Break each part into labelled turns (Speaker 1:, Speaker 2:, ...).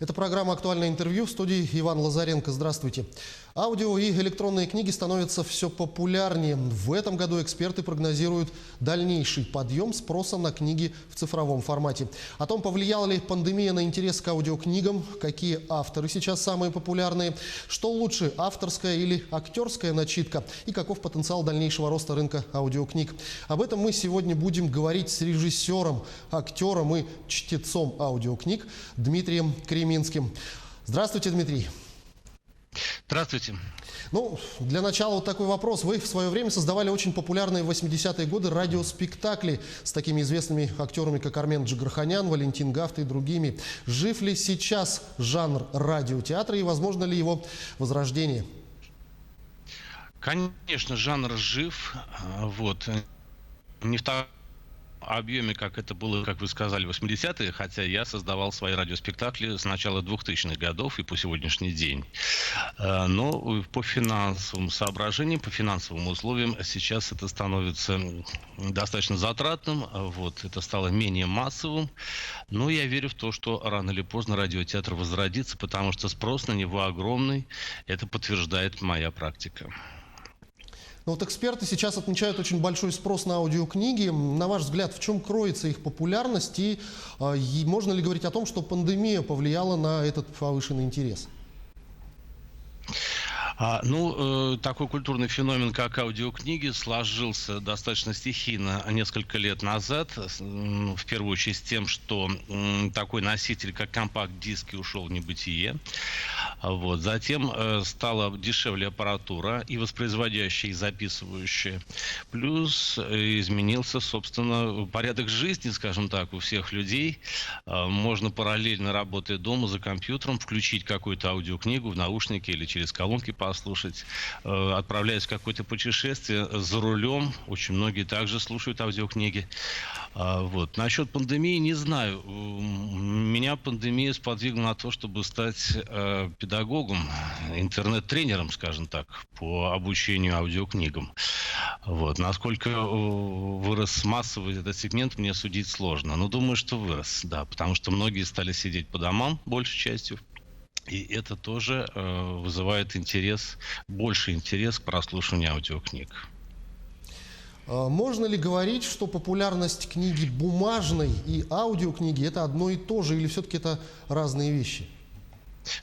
Speaker 1: Это программа «Актуальное интервью», в студии Иван Лазаренко. Здравствуйте. Аудио и электронные книги становятся все популярнее. В этом году эксперты прогнозируют дальнейший подъем спроса на книги в цифровом формате. О том, повлияла ли пандемия на интерес к аудиокнигам, какие авторы сейчас самые популярные, что лучше, авторская или актерская начитка, и каков потенциал дальнейшего роста рынка аудиокниг. Об этом мы сегодня будем говорить с режиссером, актером и чтецом аудиокниг Дмитрием Креминским. Здравствуйте, Дмитрий.
Speaker 2: Здравствуйте.
Speaker 1: Для начала вот такой вопрос. Вы в свое время создавали очень популярные в 80-е годы радиоспектакли с такими известными актерами, как Армен Джигарханян, Валентин Гафта и другими. Жив ли сейчас жанр радиотеатра и возможно ли его возрождение?
Speaker 2: Конечно, жанр жив. Не в таком объеме, как это было, как вы сказали, в 80-е, хотя я создавал свои радиоспектакли с начала 2000-х годов и по сегодняшний день. Но по финансовым соображениям, по финансовым условиям сейчас это становится достаточно затратным, это стало менее массовым. Но я верю в то, что рано или поздно радиотеатр возродится, потому что спрос на него огромный. Это подтверждает моя практика.
Speaker 1: Эксперты сейчас отмечают очень большой спрос на аудиокниги. На ваш взгляд, в чем кроется их популярность и можно ли говорить о том, что пандемия повлияла на этот повышенный интерес?
Speaker 2: Такой культурный феномен, как аудиокниги, сложился достаточно стихийно несколько лет назад. В первую очередь с тем, что такой носитель, как компакт-диски, ушел в небытие. Затем стала дешевле аппаратура, и воспроизводящая, и записывающая. Плюс изменился, собственно, порядок жизни, скажем так, у всех людей. Можно параллельно, работая дома за компьютером, включить какую-то аудиокнигу в наушники или через колонки послушать. Отправляясь в какое-то путешествие за рулем, очень многие также слушают аудиокниги. Насчет пандемии не знаю. Меня пандемия сподвигла на то, чтобы стать педагогом, интернет-тренером, скажем так, по обучению аудиокнигам. Насколько вырос массовый этот сегмент, мне судить сложно. Но думаю, что вырос, да, потому что многие стали сидеть по домам, большей частью. И это тоже вызывает больший интерес к прослушиванию аудиокниг.
Speaker 1: Можно ли говорить, что популярность книги бумажной и аудиокниги – это одно и то же, или все-таки это разные вещи?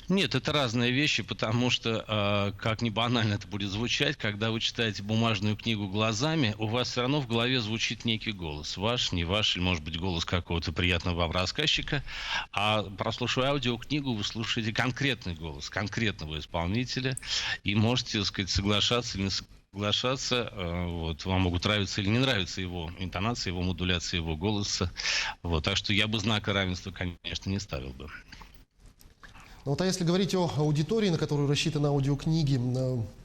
Speaker 2: Нет, это разные вещи, потому что, как ни банально это будет звучать, когда вы читаете бумажную книгу глазами, у вас все равно в голове звучит некий голос. Ваш, не ваш, или, может быть, голос какого-то приятного вам рассказчика. А прослушивая аудиокнигу, вы слушаете конкретный голос конкретного исполнителя и можете, так сказать, соглашаться или не соглашаться. Вам могут нравиться или не нравиться его интонация, его модуляция, его голоса. Так что я бы знака равенства, конечно, не ставил бы.
Speaker 1: А если говорить о аудитории, на которую рассчитаны аудиокниги,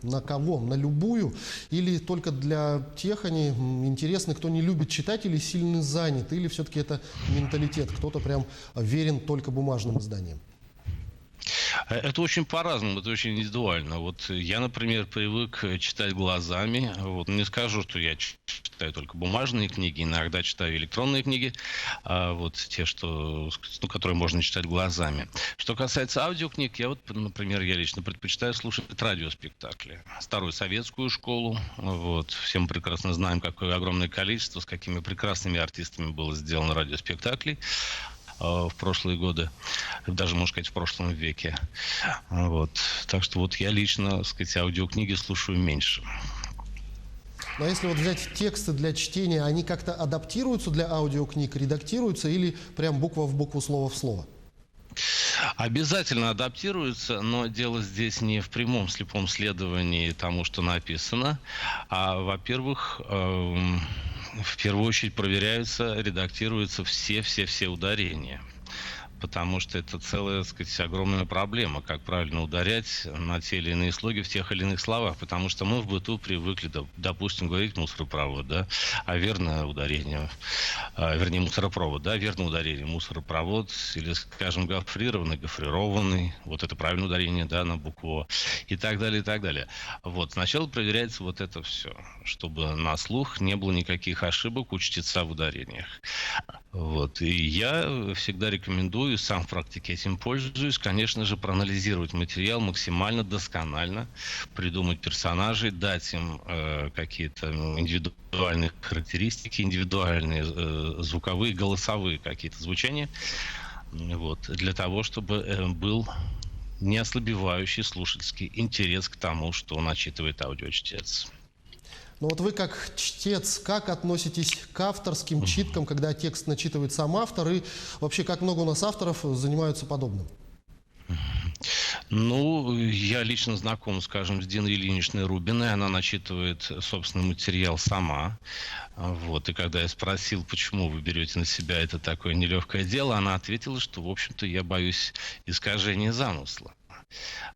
Speaker 1: на кого? На любую? Или только для тех они интересны, кто не любит читать или сильно занят? Или все-таки это менталитет? Кто-то прям верен только бумажным изданиям?
Speaker 2: Это очень по-разному, это очень индивидуально. Я, например, привык читать глазами. Не скажу, что я читаю только бумажные книги, иногда читаю электронные книги, которые можно читать глазами. Что касается аудиокниг, я лично предпочитаю слушать радиоспектакли. Старую советскую школу. Все мы прекрасно знаем, какое огромное количество, с какими прекрасными артистами было сделано радиоспектаклей в прошлые годы, даже, можно сказать, в прошлом веке. Так что я лично, аудиокниги слушаю меньше.
Speaker 1: А если взять тексты для чтения, они как-то адаптируются для аудиокниг, редактируются или прям буква в букву, слово в слово?
Speaker 2: Обязательно адаптируются, но дело здесь не в прямом слепом следовании тому, что написано, а, во-первых, в первую очередь проверяются, редактируются все ударения. Потому что это целая, огромная проблема, как правильно ударять на те или иные слоги в тех или иных словах. Потому что мы в быту привыкли, допустим, говорить мусоропровод, да, а верное ударение, мусоропровод, да, верное ударение мусоропровод, или, скажем, гофрированный, это правильное ударение, да, на букву О, и так далее, и так далее. Сначала проверяется это все, чтобы на слух не было никаких ошибок у чтеца в ударениях. Вот. И я всегда рекомендую, сам в практике этим пользуюсь, конечно же, проанализировать материал максимально досконально, придумать персонажей, дать им какие-то индивидуальные характеристики, индивидуальные звуковые, голосовые какие-то звучания, вот, для того, чтобы был не ослабевающий слушательский интерес к тому, что начитывает аудиочтец.
Speaker 1: Но вот вы как чтец, как относитесь к авторским читкам, когда текст начитывает сам автор, и вообще как много у нас авторов занимаются подобным?
Speaker 2: Ну, я лично знаком, скажем, с Диной Ильиничной Рубиной. Она начитывает собственный материал сама. Вот. И когда я спросил, почему вы берете на себя это такое нелегкое дело, она ответила, что, в общем-то, я боюсь искажения замысла.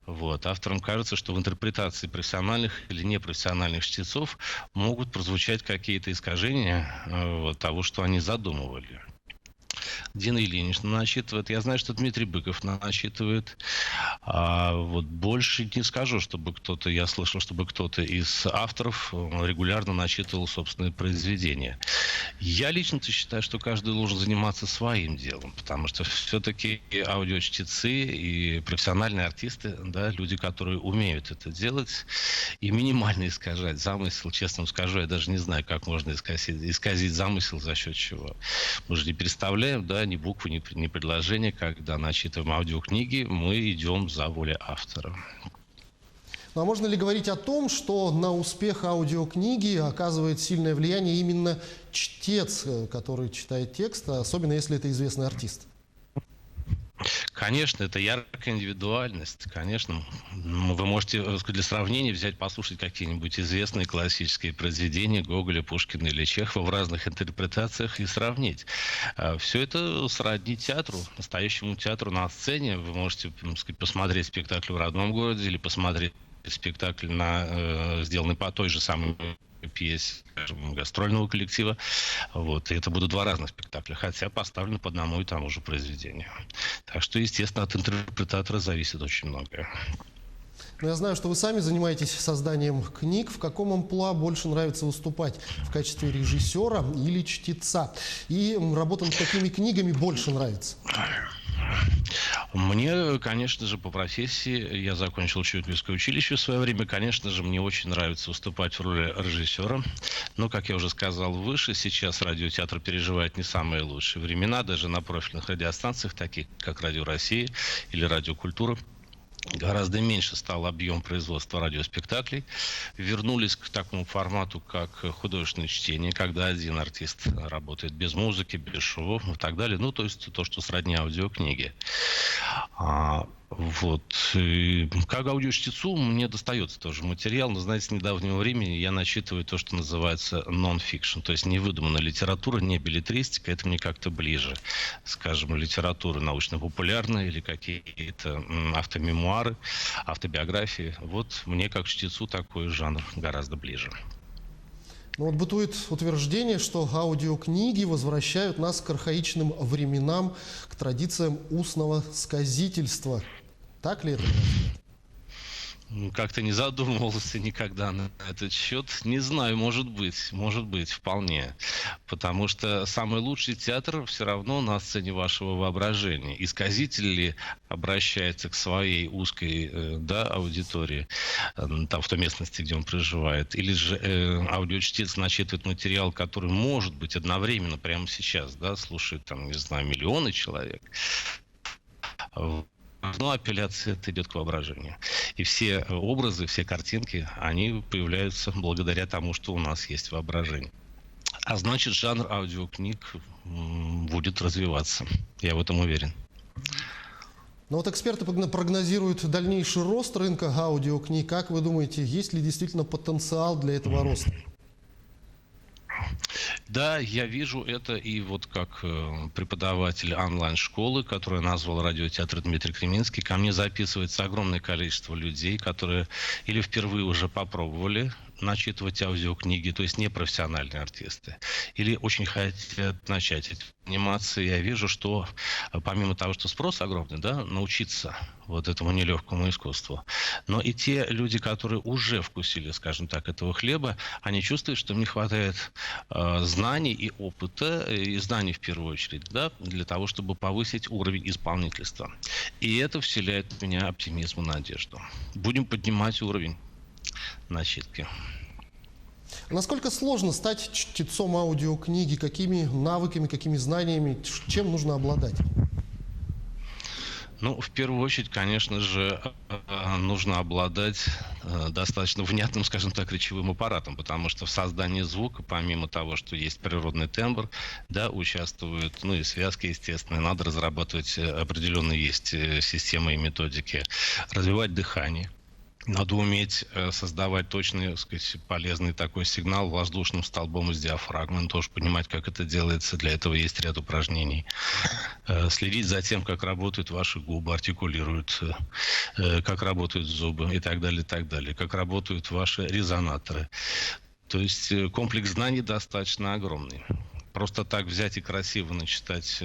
Speaker 2: Вот. Авторам кажется, что в интерпретации профессиональных или непрофессиональных чтецов могут прозвучать какие-то искажения того, что они задумывали. Дина Ильинична начитывает. Я знаю, что Дмитрий Быков начитывает. Вот больше не скажу, чтобы кто-то, я слышал, чтобы кто-то из авторов регулярно начитывал собственные произведения. Я лично-то считаю, что каждый должен заниматься своим делом, потому что все-таки аудиочтецы и профессиональные артисты, да, люди, которые умеют это делать и минимально искажать замысел, честно вам скажу, я даже не знаю, как можно исказить замысел, за счет чего. Мы же не представляем, да, ни буквы, ни предложения, когда начитываем аудиокниги, мы идем за волей автора.
Speaker 1: Ну, а можно ли говорить о том, что на успех аудиокниги оказывает сильное влияние именно чтец, который читает текст, особенно если это известный артист?
Speaker 2: Конечно, это яркая индивидуальность. Конечно, вы можете для сравнения взять, послушать какие-нибудь известные классические произведения Гоголя, Пушкина или Чехова в разных интерпретациях и сравнить. Все это сродни театру, настоящему театру на сцене. Вы можете, так сказать, посмотреть спектакль в родном городе или посмотреть спектакль, сделанный по той же самой пьесе, скажем, гастрольного коллектива. Вот. И это будут два разных спектакля, хотя поставлены по одному и тому же произведению. Так что, естественно, от интерпретатора зависит очень многое.
Speaker 1: Но я знаю, что вы сами занимаетесь созданием книг. В каком амплуа больше нравится выступать? В качестве режиссера или чтеца? И работа над какими книгами больше нравится?
Speaker 2: Мне, конечно же, по профессии, я закончил учительское училище в свое время, конечно же, мне очень нравится выступать в роли режиссера. Но, как я уже сказал выше, сейчас радиотеатр переживает не самые лучшие времена, даже на профильных радиостанциях, таких как Радио России или Радио Культура. Гораздо меньше стал объем производства радиоспектаклей. Вернулись к такому формату, как художественное чтение, когда один артист работает без музыки, без шумов и так далее. Ну, то есть то, что сродни аудиокниге. Вот. И как аудиочтецу мне достается тоже материал, но, знаете, с недавнего времени я начитываю то, что называется non-fiction, то есть невыдуманная литература, не беллетристика, это мне как-то ближе. Скажем, литература научно-популярная или какие-то автомемуары, автобиографии. Вот мне как чтецу такой жанр гораздо ближе.
Speaker 1: Ну вот бытует утверждение, что аудиокниги возвращают нас к архаичным временам, к традициям устного сказительства. Так ли это?
Speaker 2: Как-то не задумывался никогда на этот счет. Не знаю, может быть, вполне. Потому что самый лучший театр все равно на сцене вашего воображения. Исказитель ли обращается к своей узкой, да, аудитории, там, в той местности, где он проживает, или же аудиочтец начитывает материал, который, может быть, одновременно прямо сейчас, да, слушает, там, не знаю, миллионы человек. Но апелляция это идет к воображению. И все образы, все картинки, они появляются благодаря тому, что у нас есть воображение. А значит, жанр аудиокниг будет развиваться. Я в этом уверен.
Speaker 1: Но вот эксперты прогнозируют дальнейший рост рынка аудиокниг. Как вы думаете, есть ли действительно потенциал для этого роста?
Speaker 2: Да, я вижу это и вот как преподаватель онлайн-школы, которую назвал радиотеатр Дмитрий Креминский, ко мне записывается огромное количество людей, которые или впервые уже попробовали начитывать аудиокниги, то есть непрофессиональные артисты, или очень хотят начать этим заниматься, я вижу, что помимо того, что спрос огромный, да, научиться вот этому нелегкому искусству, но и те люди, которые уже вкусили, скажем так, этого хлеба, они чувствуют, что им не хватает знаний и опыта, и знаний в первую очередь, да, для того, чтобы повысить уровень исполнительства. И это вселяет в меня оптимизм и надежду. Будем поднимать уровень начитки.
Speaker 1: Насколько сложно стать чтецом аудиокниги? Какими навыками, какими знаниями, чем нужно обладать?
Speaker 2: Ну, в первую очередь, конечно же, нужно обладать достаточно внятным, скажем так, речевым аппаратом, потому что в создании звука, помимо того, что есть природный тембр, да, участвуют, ну и связки, естественно, надо разрабатывать определенные есть системы и методики, развивать дыхание. Надо уметь создавать точный, так сказать, полезный такой сигнал воздушным столбом из диафрагмы. Тоже понимать, как это делается. Для этого есть ряд упражнений. Следить за тем, как работают ваши губы, артикулируют, как работают зубы и так далее, и так далее. Как работают ваши резонаторы. То есть комплекс знаний достаточно огромный. Просто так взять и красиво начитать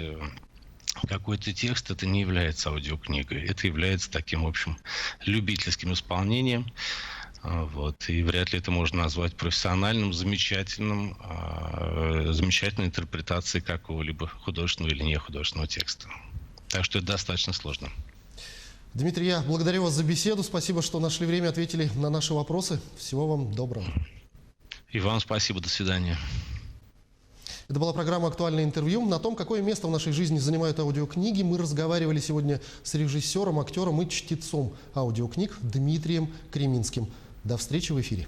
Speaker 2: какой-то текст, это не является аудиокнигой. Это является таким, в общем, любительским исполнением. Вот. И вряд ли это можно назвать профессиональным, замечательным, замечательной интерпретацией какого-либо художественного или нехудожественного текста. Так что это достаточно сложно.
Speaker 1: Дмитрий, я благодарю вас за беседу. Спасибо, что нашли время, ответили на наши вопросы. Всего вам доброго.
Speaker 2: И вам спасибо. До свидания.
Speaker 1: Это была программа «Актуальное интервью». На том, какое место в нашей жизни занимают аудиокниги, мы разговаривали сегодня с режиссером, актером и чтецом аудиокниг Дмитрием Креминским. До встречи в эфире.